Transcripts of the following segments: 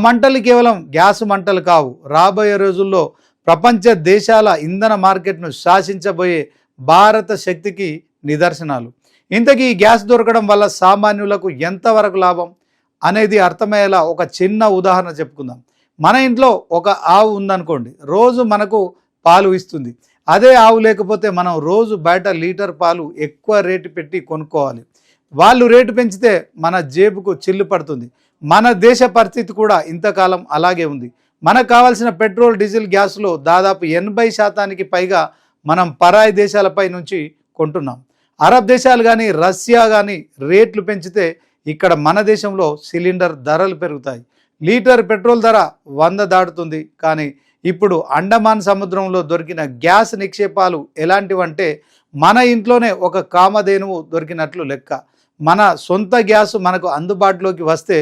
మంటలు కేవలం గ్యాస్ మంటలు కావు, రాబోయే రోజుల్లో ప్రపంచ దేశాల ఇంధన మార్కెట్ను శాసించబోయే భారత శక్తికి నిదర్శనాలు. ఇంతకీ ఈ గ్యాస్ దొరకడం వల్ల సామాన్యులకు ఎంతవరకు లాభం అనేది అర్థమయ్యేలా ఒక చిన్న ఉదాహరణ చెప్పుకుందాం. మన ఇంట్లో ఒక ఆవు ఉందనుకోండి, రోజు మనకు పాలు ఇస్తుంది. అదే ఆవు లేకపోతే మనం రోజు బయట లీటర్ పాలు ఎక్కువ రేటు పెట్టి కొనుక్కోవాలి. వాళ్ళు రేటు పెంచితే మన జేబుకు చిల్లు పడుతుంది. మన దేశ పరిస్థితి కూడా ఇంతకాలం అలాగే ఉంది. మనకు కావాల్సిన పెట్రోల్, డీజిల్, గ్యాస్లో దాదాపు 80% పైగా మనం పరాయి దేశాలపై నుంచి కొంటున్నాం. అరబ్ దేశాలు కానీ, రష్యా కానీ రేట్లు పెంచితే ఇక్కడ మన దేశంలో సిలిండర్ ధరలు పెరుగుతాయి. లీటర్ పెట్రోల్ ధర 100 దాటుతుంది. కానీ ఇప్పుడు అండమాన్ సముద్రంలో దొరికిన గ్యాస్ నిక్షేపాలు ఎలాంటివంటే మన ఇంట్లోనే ఒక కామధేనువు దొరికినట్లు లెక్క. మన సొంత గ్యాస్ మనకు అందుబాటులోకి వస్తే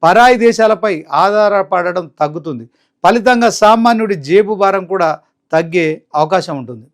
పరాయి దేశాలపై ఆధారపడడం తగ్గుతుంది. ఫలితంగా సామాన్యుడి జేబు భారం కూడా తగ్గే అవకాశం ఉంటుంది.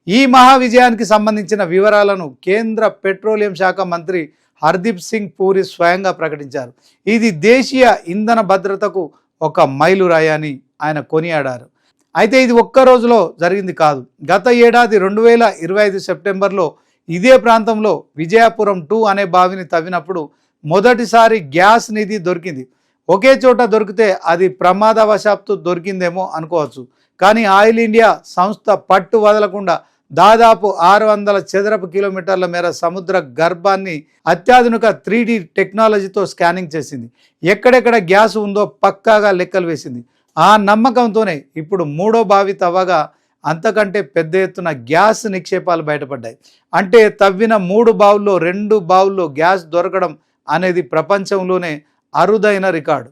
ఈ మహా విజయానికి సంబంధించిన వివరాలను కేంద్ర పెట్రోలియం శాఖ మంత్రి హర్దీప్ సింగ్ పూరి స్వయంగా ప్రకటించారు. ఇది దేశీయ ఇంధన భద్రతకు ఒక మైలురాయి అని ఆయన కొనియాడారు. అయితే ఇది ఒక్క రోజులో జరిగింది కాదు. గత ఏడాది 2025 సెప్టెంబర్లో ఇదే ప్రాంతంలో విజయపురం 2 అనే బావిని తవ్వినప్పుడు మొదటిసారి గ్యాస్ నిధి దొరికింది. ఒకే చోట దొరికితే అది ప్రమాదవశాత్తు దొరికిందేమో అనుకోవచ్చు. కానీ ఆయిల్ ఇండియా సంస్థ పట్టు వదలకుండా దాదాపు 600 చదరపు కిలోమీటర్ల మేర సముద్ర గర్భాన్ని అత్యాధునిక 3D టెక్నాలజీతో స్కానింగ్ చేసింది. ఎక్కడెక్కడ గ్యాస్ ఉందో పక్కాగా లెక్కలు వేసింది. ఆ నమ్మకంతోనే ఇప్పుడు 3వ బావి తవ్వగా అంతకంటే పెద్ద ఎత్తున గ్యాస్ నిక్షేపాలు బయటపడ్డాయి. అంటే తవ్విన 3 బావుల్లో 2 బావుల్లో గ్యాస్ దొరకడం అనేది ప్రపంచంలోనే అరుదైన రికార్డు.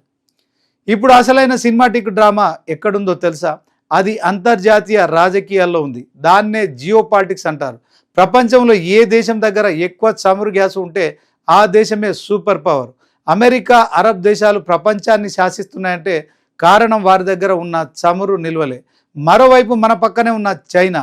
ఇప్పుడు అసలైన సినిమాటిక్ డ్రామా ఎక్కడుందో తెలుసా? అది అంతర్జాతీయ రాజకీయాల్లో ఉంది. దాన్నే జియో పాలిటిక్స్ అంటారు. ప్రపంచంలో ఏ దేశం దగ్గర ఎక్కువ చమురు గ్యాస్ ఉంటే ఆ దేశమే సూపర్ పవర్. అమెరికా, అరబ్ దేశాలు ప్రపంచాన్ని శాసిస్తున్నాయంటే కారణం వారి దగ్గర ఉన్న చమురు నిల్వలే. మరోవైపు మన పక్కనే ఉన్న చైనా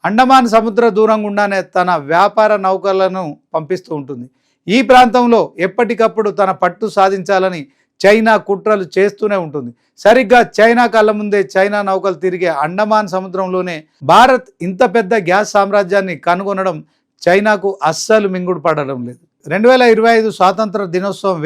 అండమాన్ సముద్ర దూరం గుండానే తన వ్యాపార నౌకలను పంపిస్తూ ఉంటుంది. ఈ ప్రాంతంలో ఎప్పటికప్పుడు తన పట్టు సాధించాలని చైనా కుట్రలు చేస్తూనే ఉంటుంది. సరిగ్గా చైనా కళ్ళ ముందే చైనా నౌకలు తిరిగే అండమాన్ సముద్రంలోనే భారత్ ఇంత పెద్ద గ్యాస్ సామ్రాజ్యాన్ని కనుగొనడం చైనాకు అస్సలు మింగుడు పడడం లేదు. 2025 స్వాతంత్ర దినోత్సవం